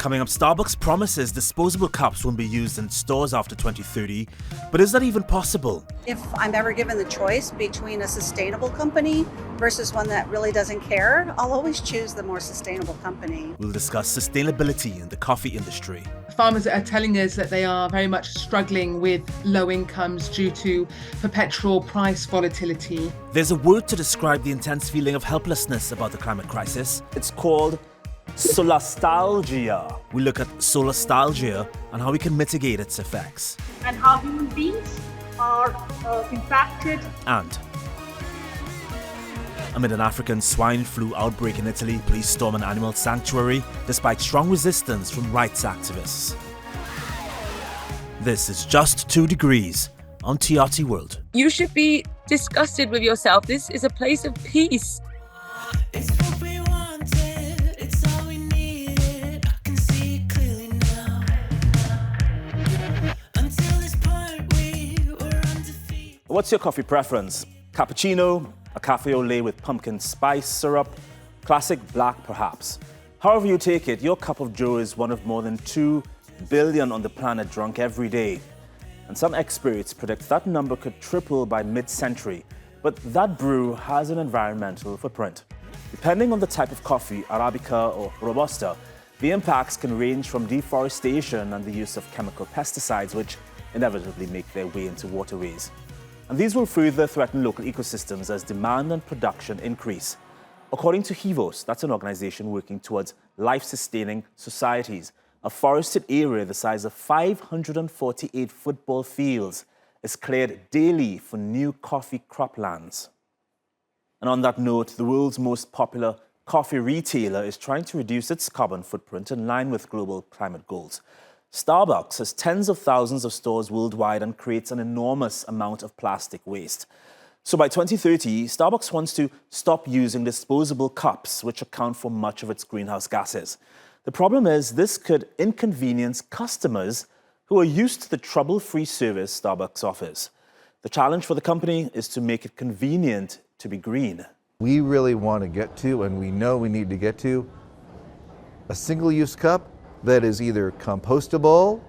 Coming up, Starbucks promises disposable cups won't be used in stores after 2030, but is that even possible? If I'm ever given the choice between a sustainable company versus one that really doesn't care, I'll always choose the more sustainable company. We'll discuss sustainability in the coffee industry. Farmers are telling us that they are very much struggling with low incomes due to perpetual price volatility. There's a word to describe the intense feeling of helplessness about the climate crisis. It's called Solastalgia. We look at solastalgia and how we can mitigate its effects. And how human beings are impacted. And amid an African swine flu outbreak in Italy, police storm an animal sanctuary despite strong resistance from rights activists. This is Just 2 Degrees on TRT World. You should be disgusted with yourself. This is a place of peace. It's what we wanted, it's all we needed. I can see it clearly now. Until this point we were undefeated. What's your coffee preference? Cappuccino, a cafe au lait with pumpkin spice syrup, classic black perhaps. However you take it, your cup of joe is one of more than 2 billion on the planet drunk every day. And some experts predict that number could triple by mid-century. But that brew has an environmental footprint. Depending on the type of coffee, Arabica or Robusta, the impacts can range from deforestation and the use of chemical pesticides, which inevitably make their way into waterways. And these will further threaten local ecosystems as demand and production increase. According to HEVOS, that's an organization working towards life-sustaining societies, a forested area the size of 548 football fields is cleared daily for new coffee croplands. And on that note, the world's most popular coffee retailer is trying to reduce its carbon footprint in line with global climate goals. Starbucks has tens of thousands of stores worldwide and creates an enormous amount of plastic waste. So by 2030, Starbucks wants to stop using disposable cups, which account for much of its greenhouse gases. The problem is this could inconvenience customers who are used to the trouble-free service Starbucks offers. The challenge for the company is to make it convenient to be green. We really want to get to, and we know we need to get to, a single-use cup that is either compostable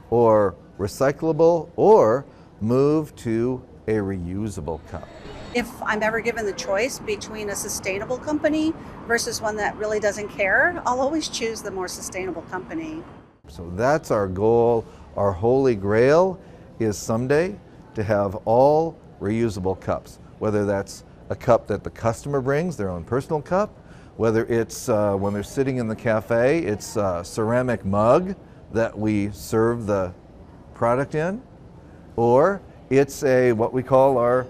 or recyclable or move to a reusable cup. If I'm ever given the choice between a sustainable company versus one that really doesn't care, I'll always choose the more sustainable company. So that's our goal. Our holy grail is someday to have all reusable cups, whether that's a cup that the customer brings, their own personal cup, whether it's when they're sitting in the cafe, it's a ceramic mug that we serve the product in, or it's what we call our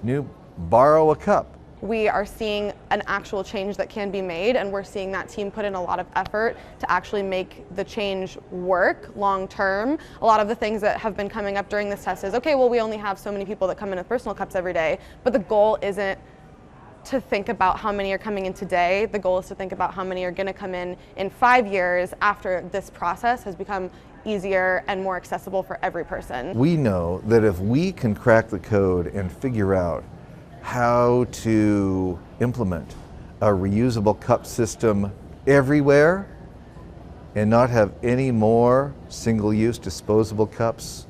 new borrow a cup. We are seeing an actual change that can be made, and we're seeing that team put in a lot of effort to actually make the change work long term. A lot of the things that have been coming up during this test is, okay, well, we only have so many people that come in with personal cups every day, but the goal isn't to think about how many are coming in today. The goal is to think about how many are going to come in 5 years after this process has become easier and more accessible for every person. We know that if we can crack the code and figure out how to implement a reusable cup system everywhere and not have any more single-use disposable cups,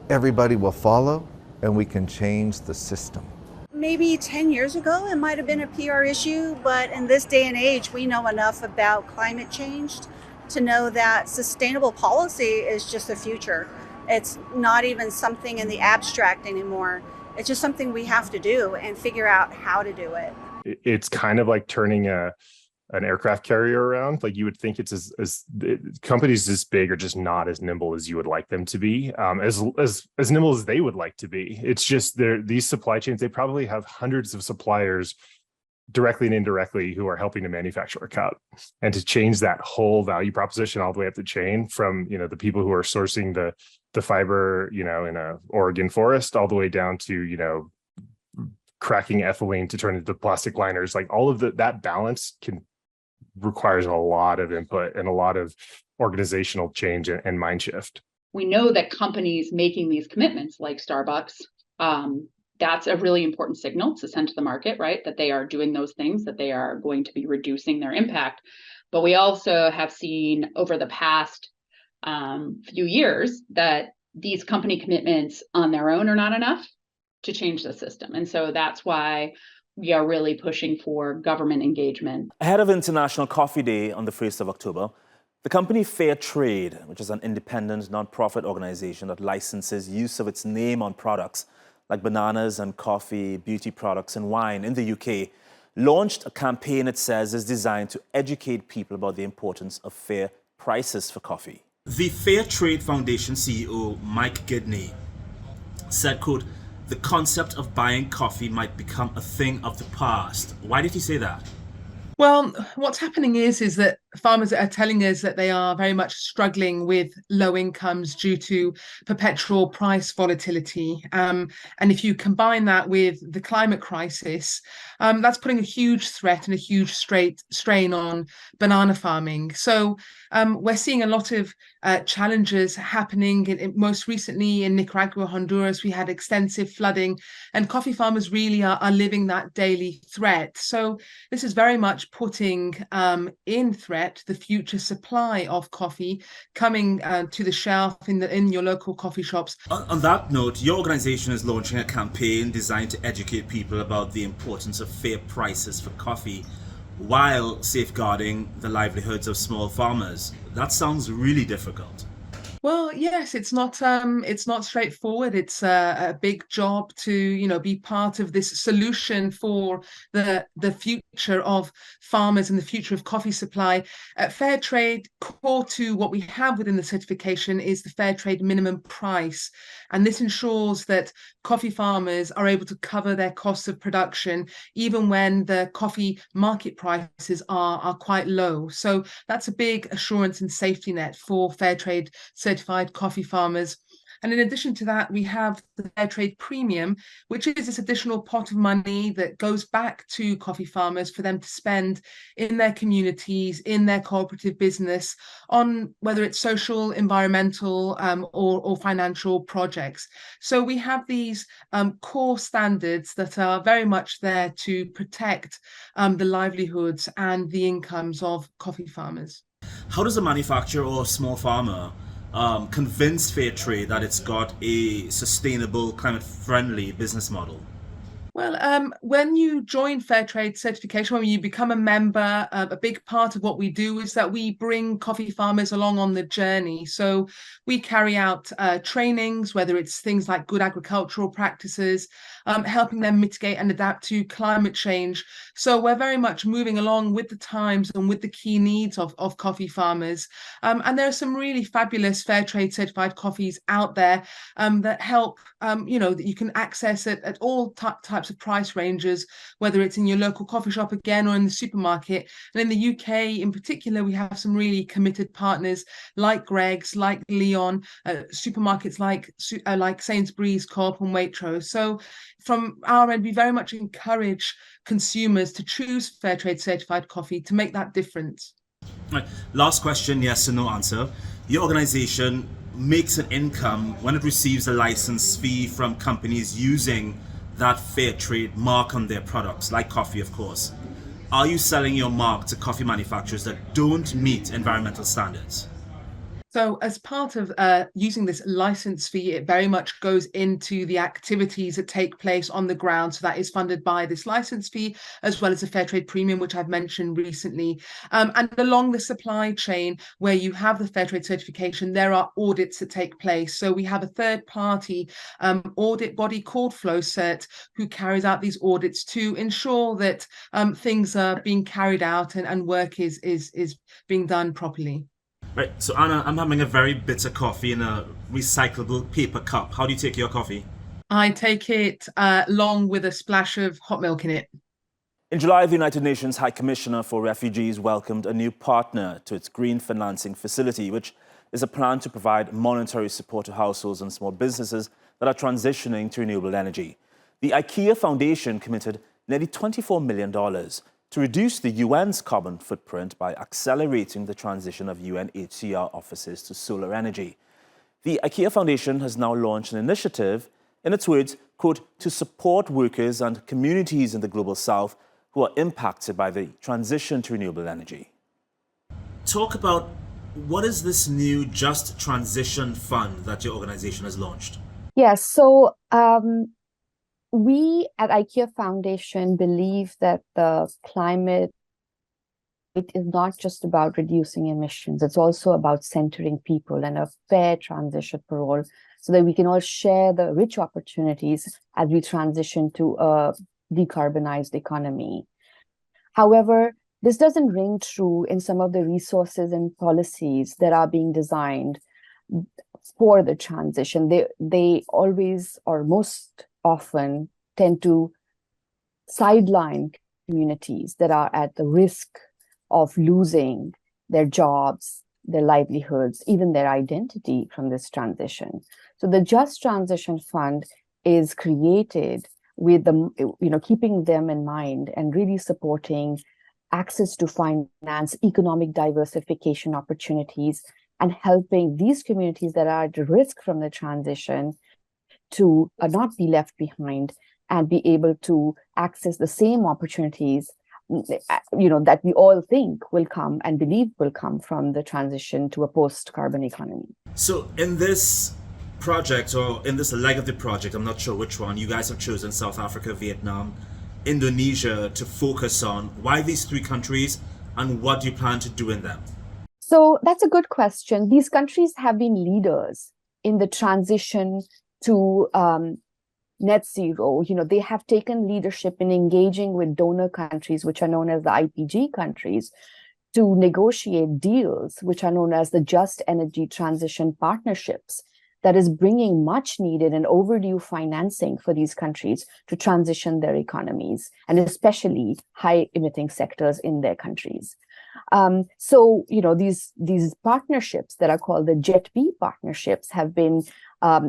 everybody will follow and we can change the system. Maybe 10 years ago, it might have been a PR issue, but in this day and age, we know enough about climate change to know that sustainable policy is just the future. It's not even something in the abstract anymore. It's just something we have to do and figure out how to do it. It's kind of like turning an aircraft carrier around. Like you would think it's as companies this big are just not as nimble as you would like them to be, as nimble as they would like to be. It's just these supply chains, they probably have hundreds of suppliers directly and indirectly who are helping to manufacture a cup, and to change that whole value proposition all the way up the chain from, the people who are sourcing the fiber, in a Oregon forest, all the way down to, cracking ethylene to turn into plastic liners. Like all of that balance requires a lot of input and a lot of organizational change and mind shift. We know that companies making these commitments like Starbucks, that's a really important signal to send to the market, right? That they are doing those things, that they are going to be reducing their impact. But we also have seen over the past few years that these company commitments on their own are not enough to change the system. And so that's why we are really pushing for government engagement. Ahead of International Coffee Day on the 1st of October, the company Fair Trade, which is an independent non-profit organization that licenses use of its name on products like bananas and coffee, beauty products and wine in the UK, launched a campaign it says is designed to educate people about the importance of fair prices for coffee. The Fair Trade Foundation CEO, Mike Gidney, said, quote, "The concept of buying coffee might become a thing of the past." Why did he say that? Well, what's happening is that farmers are telling us that they are very much struggling with low incomes due to perpetual price volatility. And if you combine that with the climate crisis, that's putting a huge threat and a huge strain on banana farming. So we're seeing a lot of challenges happening. Most recently in Nicaragua, Honduras, we had extensive flooding, and coffee farmers really are living that daily threat. So this is very much putting in threat the future supply of coffee coming to the shelf in your local coffee shops. On that note, your organization is launching a campaign designed to educate people about the importance of fair prices for coffee while safeguarding the livelihoods of small farmers. That sounds really difficult. Well, yes, it's not straightforward. It's a big job to, be part of this solution for the future of farmers and the future of coffee supply. Fair trade, core to what we have within the certification, is the fair trade minimum price. And this ensures that coffee farmers are able to cover their costs of production, even when the coffee market prices are quite low. So that's a big assurance and safety net for fair trade certified coffee farmers. And in addition to that, we have the Fair Trade Premium, which is this additional pot of money that goes back to coffee farmers for them to spend in their communities, in their cooperative business, on whether it's social, environmental, or financial projects. So we have these core standards that are very much there to protect the livelihoods and the incomes of coffee farmers. How does a manufacturer or small farmer convince Fair Trade that it's got a sustainable, climate-friendly business model? Well, when you join Fair Trade certification, when you become a member, a big part of what we do is that we bring coffee farmers along on the journey. So we carry out trainings, whether it's things like good agricultural practices, helping them mitigate and adapt to climate change. So we're very much moving along with the times and with the key needs of coffee farmers. And there are some really fabulous Fair Trade certified coffees out there that help, that you can access at all types of price ranges, whether it's in your local coffee shop again or in the supermarket. And in the UK in particular, we have some really committed partners like Greggs, like Leon, supermarkets like Sainsbury's, Co-op and Waitrose. So from our end, we very much encourage consumers to choose Fair Trade certified coffee to make that difference. Right. Last question, yes or no answer. Your organization makes an income when it receives a license fee from companies using that fair trade mark on their products, like coffee, of course. Are you selling your mark to coffee manufacturers that don't meet environmental standards? So as part of using this license fee, it very much goes into the activities that take place on the ground. So that is funded by this license fee, as well as a Fair Trade Premium, which I've mentioned recently. And along the supply chain, where you have the Fair Trade certification, there are audits that take place. So we have a third party audit body called FlowCert, who carries out these audits to ensure that things are being carried out and work is being done properly. Right, so Anna, I'm having a very bitter coffee in a recyclable paper cup. How do you take your coffee? I take it long with a splash of hot milk in it. In July, the United Nations High Commissioner for Refugees welcomed a new partner to its green financing facility, which is a plan to provide monetary support to households and small businesses that are transitioning to renewable energy. The IKEA Foundation committed nearly $24 million to reduce the UN's carbon footprint by accelerating the transition of UNHCR offices to solar energy. The IKEA Foundation has now launched an initiative, in its words, quote, to support workers and communities in the global south who are impacted by the transition to renewable energy. talk about what is this new Just Transition Fund that your organization has launched? Yes, so we at IKEA Foundation believe that the climate it is not just about reducing emissions, it's also about centering people and a fair transition for all so that we can all share the rich opportunities as we transition to a decarbonized economy. However, this doesn't ring true in some of the resources and policies that are being designed for the transition. They always or most often tend to sideline communities that are at the risk of losing their jobs, their livelihoods, even their identity from this transition. So the Just Transition Fund is created with them, keeping them in mind and really supporting access to finance, economic diversification opportunities, and helping these communities that are at risk from the transition to not be left behind and be able to access the same opportunities that we all think will come and believe will come from the transition to a post-carbon economy. So in this project, or in this leg of the project, I'm not sure which one, you guys have chosen South Africa, Vietnam, Indonesia to focus on. Why these three countries, and what do you plan to do in them? So that's a good question. These countries have been leaders in the transition to net zero. They have taken leadership in engaging with donor countries, which are known as the IPG countries, to negotiate deals, which are known as the Just Energy Transition Partnerships, that is bringing much needed and overdue financing for these countries to transition their economies, and especially high emitting sectors in their countries. So these partnerships that are called the JET-B partnerships have been,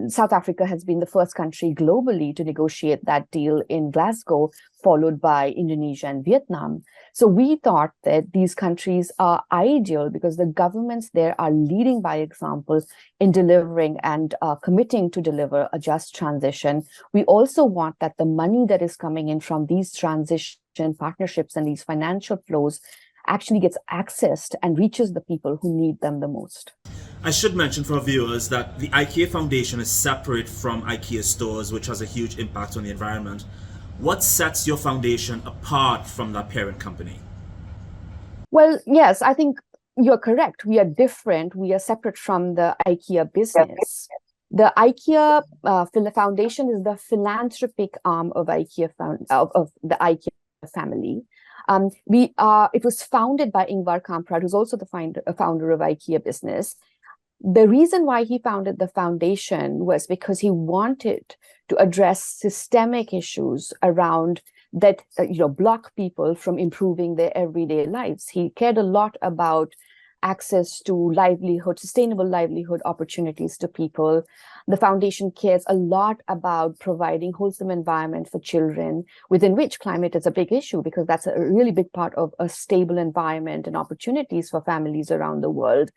South Africa has been the first country globally to negotiate that deal in Glasgow, followed by Indonesia and Vietnam. So we thought that these countries are ideal because the governments there are leading by example in delivering and committing to deliver a just transition. We also want that the money that is coming in from these transition partnerships and these financial flows actually gets accessed and reaches the people who need them the most. I should mention for our viewers that the IKEA Foundation is separate from IKEA stores, which has a huge impact on the environment. What sets your foundation apart from that parent company? Well, yes, I think you're correct. We are different. We are separate from the IKEA business. The IKEA Foundation is the philanthropic arm of IKEA of the IKEA family. It was founded by Ingvar Kamprad, who's also the founder of IKEA Business. The reason why he founded the foundation was because he wanted to address systemic issues around that block people from improving their everyday lives. He cared a lot about access to livelihood, sustainable livelihood opportunities to people. The foundation cares a lot about providing wholesome environment for children, within which climate is a big issue because that's a really big part of a stable environment and opportunities for families around the world.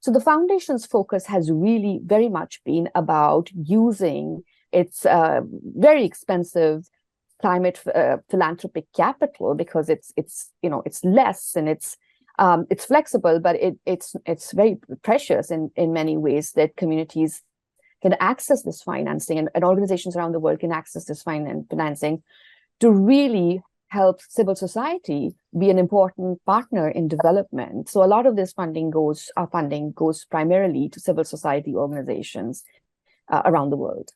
So the foundation's focus has really very much been about using its very expensive climate philanthropic capital because it's less and it's flexible, but it's very precious in many ways that communities can access this financing and organizations around the world can access this financing to really help civil society be an important partner in development. So a lot of this funding goes primarily to civil society organizations around the world.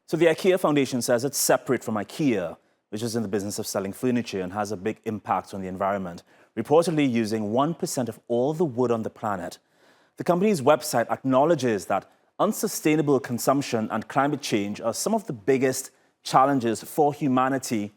So the IKEA Foundation says it's separate from IKEA, which is in the business of selling furniture and has a big impact on the environment, reportedly using 1% of all the wood on the planet. The company's website acknowledges that unsustainable consumption and climate change are some of the biggest challenges for humanity,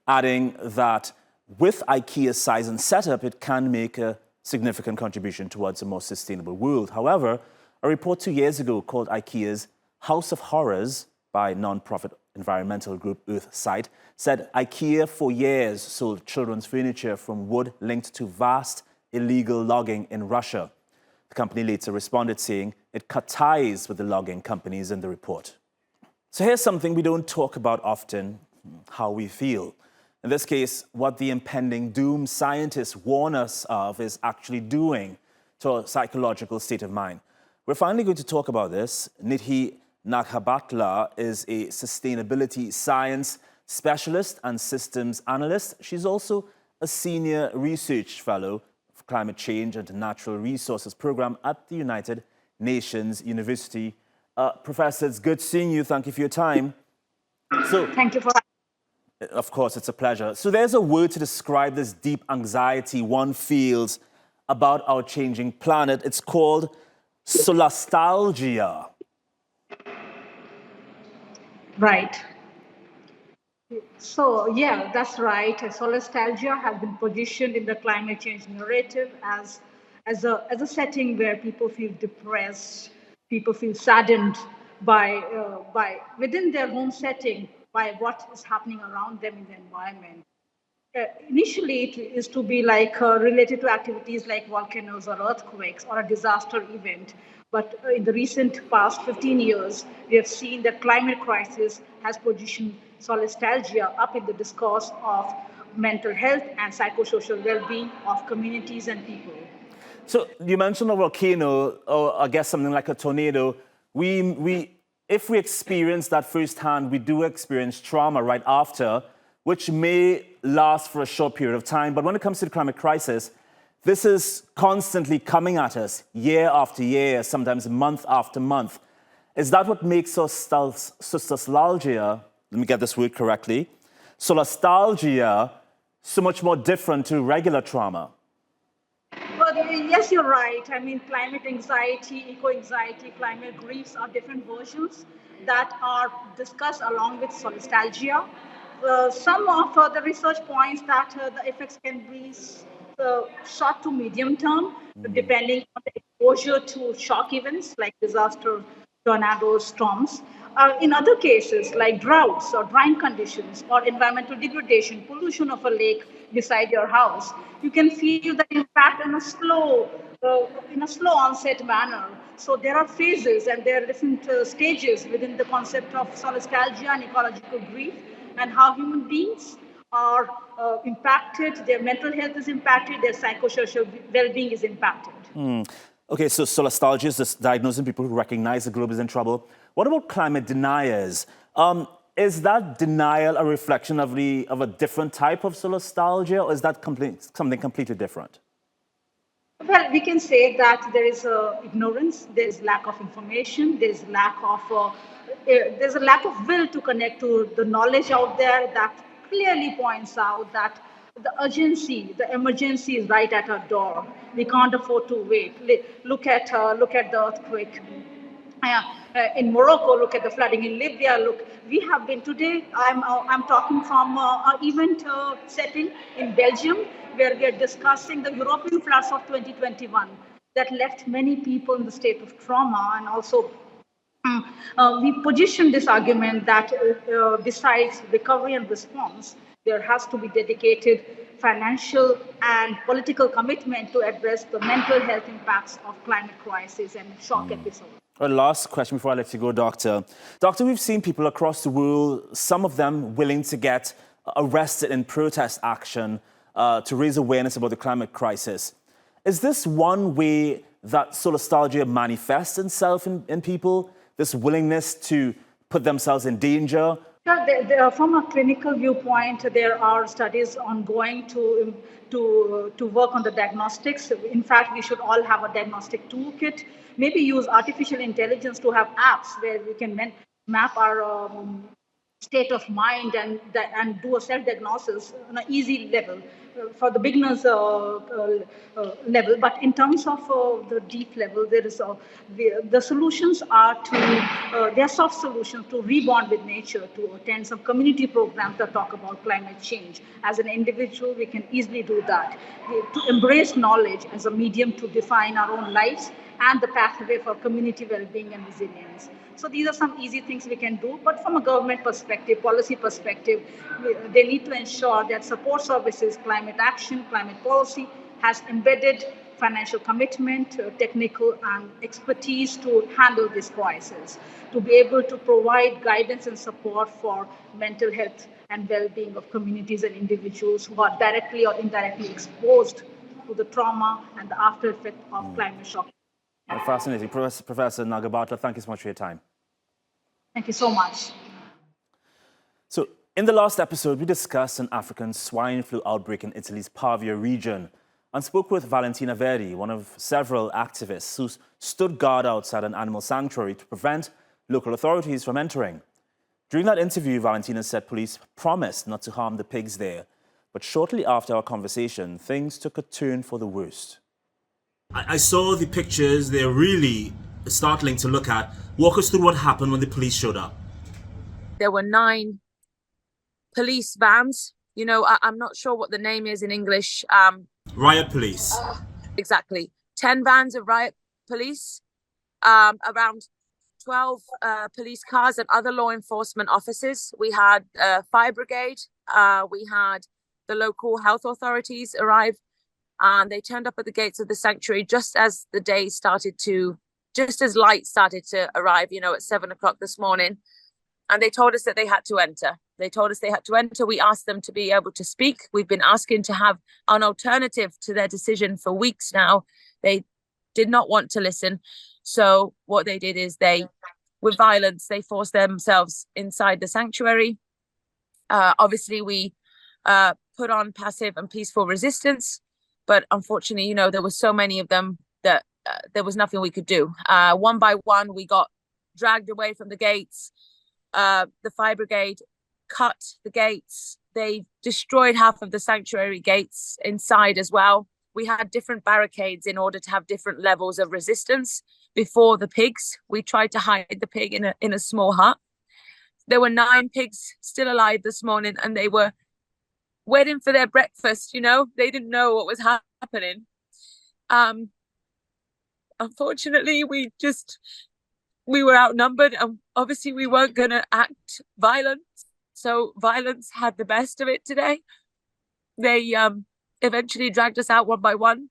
adding that with IKEA's size and setup, it can make a significant contribution towards a more sustainable world. However, a report 2 years ago called IKEA's House of Horrors by non-profit environmental group Earthsight said IKEA for years sold children's furniture from wood linked to vast illegal logging in Russia. The company later responded saying it cut ties with the logging companies in the report. So here's something we don't talk about often, how we feel. In this case, what the impending doom scientists warn us of is actually doing to a psychological state of mind. We're finally going to talk about this. Nidhi Nagabhatla is a sustainability science specialist and systems analyst. She's also a senior research fellow for climate change and natural resources program at the United Nations University. Professor, it's good seeing you. Thank you for your time. Thank you for. Of course, it's a pleasure. So there's a word to describe this deep anxiety one feels about our changing planet. It's called solastalgia. Right. So, yeah, that's right. Solastalgia has been positioned in the climate change narrative as a setting where people feel depressed, people feel saddened by within their home setting by what is happening around them in the environment. Initially, it is to be like related to activities like volcanoes or earthquakes or a disaster event. But in the recent past 15 years, we have seen that climate crisis has positioned solastalgia up in the discourse of mental health and psychosocial well-being of communities and people. So you mentioned a volcano, or I guess something like a tornado. If we experience that firsthand, we do experience trauma right after, which may last for a short period of time. But when it comes to the climate crisis, this is constantly coming at us year after year, sometimes month after month. Is that what makes solastalgia, let me get this word correctly, solastalgia so much more different to regular trauma? Well, yes, you're right. I mean, climate anxiety, eco-anxiety, climate griefs are different versions that are discussed along with solastalgia. Some of the research points that the effects can be short to medium term, depending on the exposure to shock events like disaster, tornadoes, storms. In other cases, like droughts or drying conditions or environmental degradation, pollution of a lake beside your house, you can feel the impact in a slow onset manner. So there are phases and there are different stages within the concept of solastalgia and ecological grief, and how human beings are impacted, their mental health is impacted, their psychosocial well-being is impacted. Okay, so solastalgia is just diagnosing people who recognize the globe is in trouble. What about climate deniers? Is that denial a reflection of a different type of solastalgia, or is that something completely different? Well, we can say that there is ignorance, there is lack of information, there's a lack of will to connect to the knowledge out there that clearly points out that the urgency, the emergency is right at our door. We can't afford to wait. Look at the earthquake. In Morocco, look at the flooding in Libya. Look, we have been today. I'm talking from an event setting in Belgium, where we are discussing the European floods of 2021 that left many people in the state of trauma. And also, we position this argument that besides recovery and response, there has to be dedicated financial and political commitment to address the mental health impacts of climate crisis and shock episodes. Last question before I let you go, Doctor. Doctor, we've seen people across the world, some of them willing to get arrested in protest action to raise awareness about the climate crisis. Is this one way that solastalgia manifests itself in people, this willingness to put themselves in danger? Yeah, from a clinical viewpoint, there are studies ongoing to work on the diagnostics. In fact, we should all have a diagnostic toolkit. Maybe use artificial intelligence to have apps where we can map our state of mind and do a self-diagnosis on an easy level for the beginners level. But in terms of the deep level, there is the solutions are they are soft solutions to rebond with nature, to attend some community programs that talk about climate change. As an individual, we can easily do that. To embrace knowledge as a medium to define our own lives and the pathway for community well-being and resilience. So these are some easy things we can do, but from a government perspective, policy perspective, they need to ensure that support services, climate action, climate policy has embedded financial commitment, technical and expertise to handle this crisis, to be able to provide guidance and support for mental health and well-being of communities and individuals who are directly or indirectly exposed to the trauma and the after effect of climate shock. Fascinating. Professor Nagabhatla, thank you so much for your time. Thank you so much. So, in the last episode, we discussed an African swine flu outbreak in Italy's Pavia region and spoke with Valentina Verri, one of several activists who stood guard outside an animal sanctuary to prevent local authorities from entering. During that interview, Valentina said police promised not to harm the pigs there. But shortly after our conversation, things took a turn for the worst. I saw the pictures. They're really startling to look at. Walk us through what happened when the police showed up. There were 9 police vans. You know, I'm not sure what the name is in English. Riot police. Exactly. 10 vans of riot police, around 12 police cars and other law enforcement officers. We had fire brigade. We had the local health authorities arrive, and they turned up at the gates of the sanctuary just as the day started to, just as light started to arrive, you know, at 7 o'clock this morning. And they told us that they had to enter. They told us they had to enter. We asked them to be able to speak. We've been asking to have an alternative to their decision for weeks now. They did not want to listen. So what they did is they, with violence, they forced themselves inside the sanctuary. Obviously, we put on passive and peaceful resistance. But unfortunately, you know, there were so many of them that there was nothing we could do. One by one, we got dragged away from the gates. The fire brigade cut the gates. They destroyed half of the sanctuary gates inside as well. We had different barricades in order to have different levels of resistance. Before the pigs, we tried to hide the pig in a small hut. There were 9 pigs still alive this morning, and they were waiting for their breakfast. You know, they didn't know what was happening. Unfortunately, we were outnumbered, and obviously we weren't going to act violent. So violence had the best of it today. They eventually dragged us out one by one,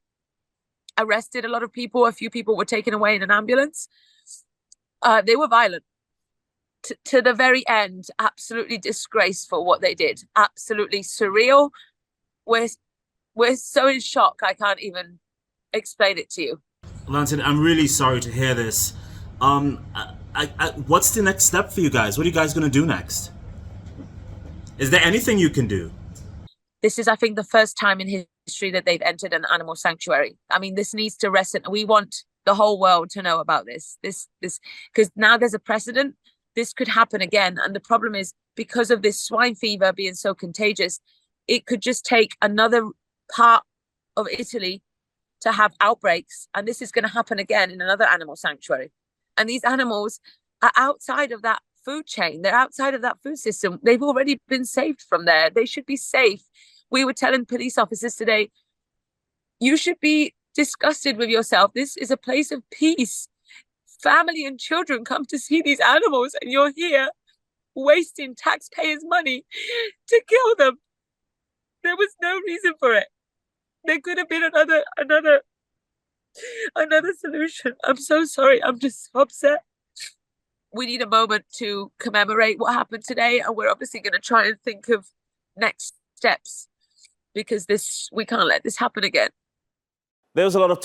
arrested a lot of people. A few people were taken away in an ambulance. They were violent to the very end. Absolutely disgraceful what they did. Absolutely surreal. We're so in shock. I can't even explain it to you. Valentina, I'm really sorry to hear this. What's the next step for you guys? What are you guys going to do next? Is there anything you can do? This is, I think, the first time in history that they've entered an animal sanctuary. I mean, this needs to resonate. We want the whole world to know about this. This, because now there's a precedent. This could happen again. And the problem is, because of this swine fever being so contagious, it could just take another part of Italy to have outbreaks. And this is going to happen again in another animal sanctuary. And these animals are outside of that food chain. They're outside of that food system. They've already been saved from there. They should be safe. We were telling police officers today, you should be disgusted with yourself. This is a place of peace. Family and children come to see these animals, and you're here wasting taxpayers' money to kill them. There was no reason for it. There could have been another solution. I'm so sorry. I'm just so upset. We need a moment to commemorate what happened today, and we're obviously going to try and think of next steps, because we can't let this happen again. There was a lot of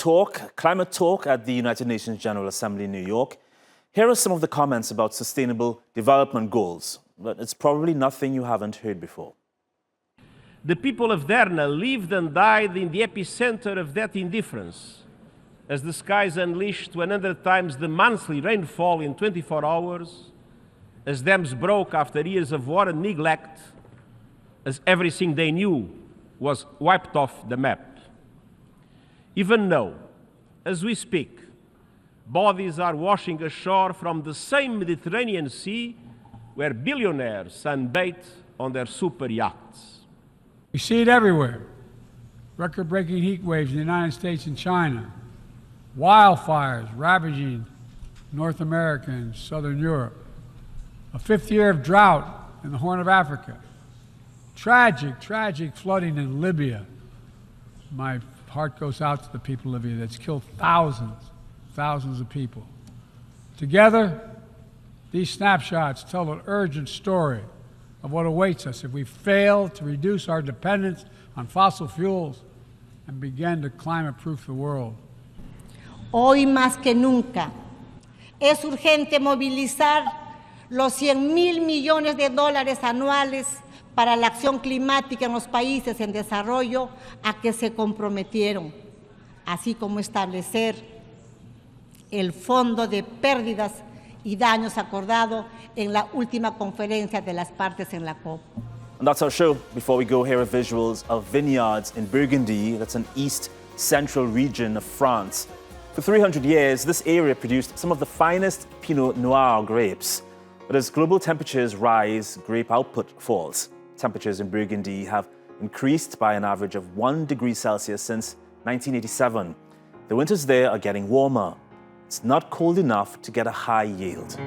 climate talk at the United Nations General Assembly in New York. Here are some of the comments about sustainable development goals, but it's probably nothing you haven't heard before. The people of Derna lived and died in the epicenter of that indifference, as the skies unleashed 100 times the monthly rainfall in 24 hours, as dams broke after years of war and neglect, as everything they knew was wiped off the map. Even now, as we speak, bodies are washing ashore from the same Mediterranean Sea where billionaires sunbathe on their super yachts. We see it everywhere. Record-breaking heat waves in the United States and China. Wildfires ravaging North America and Southern Europe. A 5th year of drought in the Horn of Africa. Tragic, tragic flooding in Libya. My heart goes out to the people of Libya. That's killed thousands of people. Together, these snapshots tell an urgent story of what awaits us if we fail to reduce our dependence on fossil fuels and begin to climate-proof the world. Hoy más que nunca es urgente movilizar los 100,000 millones de dólares anuales para la acción climática en los países en desarrollo a que se comprometieron, así como establecer el fondo de pérdidas y daños acordado en la última conferencia de las partes en la COP. And that's our show. Before we go, here are visuals of vineyards in Burgundy. That's an east central region of France. For 300 years, this area produced some of the finest Pinot Noir grapes. But as global temperatures rise, grape output falls. Temperatures in Burgundy have increased by an average of 1 degree Celsius since 1987. The winters there are getting warmer. It's not cold enough to get a high yield.